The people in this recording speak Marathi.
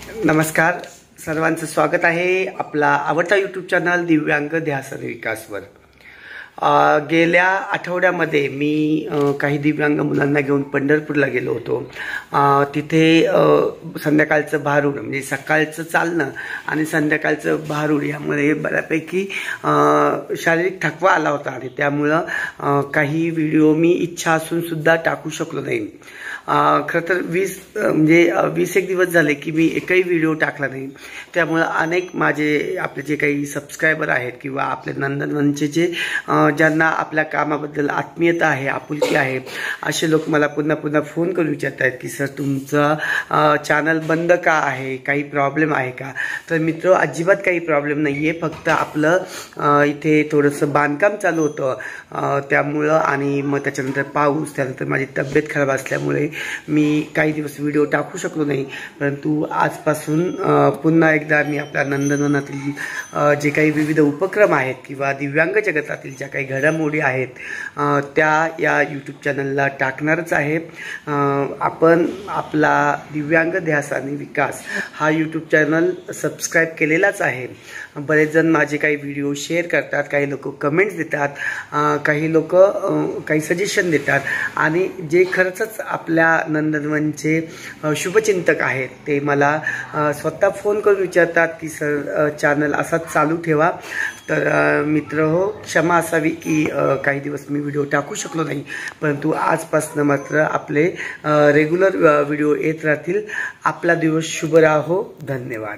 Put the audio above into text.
नमस्कार, सर्वांचं स्वागत आहे आपला आवडता यूट्यूब चॅनल दिव्यांग ध्यास आणि विकासवर। गेल्या आठवड्यामध्ये मी काही दिव्यांग मुलांना घेऊन पंढरपूरला गेलो होतो। तिथे संध्याकाळचं भारूड म्हणजे सकाळचं चालणं आणि संध्याकाळचं भारूड यामुळे बऱ्यापैकी शारीरिक थकवा आला होता आणि त्यामुळे काही व्हिडिओ मी इच्छा असून सुद्धा टाकू शकलो नाही। खरं तर 20 दिवस झाले की मी एकही व्हिडिओ टाकला नाही। त्यामुळे अनेक माझे आपले जे काही सबस्क्रायबर आहेत किंवा आपले नंदनवनचे जे ज्यांना आपल्या कामाबद्दल आत्मीयता आहे, आपुलकी आहे, असे लोक मला पुन्हा फोन करून विचारत आहेत की सर तुमचा चॅनल बंद का आहे, काही प्रॉब्लेम आहे का? तर मित्र, अजिबात काही प्रॉब्लेम नाही आहे। फक्त आपलं इथे थोडंसं बांधकाम चालू होतं त्यामुळं आणि मग त्याच्यानंतर पाऊस, त्यानंतर माझी तब्येत खराब असल्यामुळे मी काही दिवस व्हिडिओ टाकू शकलो नाही। परंतु आजपासून पुन्हा एकदा मी आपल्या नंदनवनातील जे काही विविध उपक्रम आहेत किंवा दिव्यांग जगतातील ज्या काही घडामोडी आहेत त्या या यूट्यूब चॅनलला टाकणारच आहे। आपण आपला दिव्यांग ध्यास आणि विकास हा यूट्यूब चॅनल सबस्क्राईब केलेलाच आहे। बरेच जण माझे काही व्हिडिओ शेअर करतात, काही लोक कमेंट्स देतात, काही लोक काही सजेशन देतात आणि जे खरंच आपल्या नंदनवनचे शुभचिंतक आहेत ते मला स्वतः फोन करून विचारतात की सर चॅनल असाच चालू ठेवा। तर मित्र हो, क्षमा असावी की काही दिवस मी व्हिडिओ टाकू शकलो नाही, परंतु आजपासून मात्र आपले रेग्युलर व्हिडिओ येत राहतील। आपला दिवस शुभ राहो। धन्यवाद।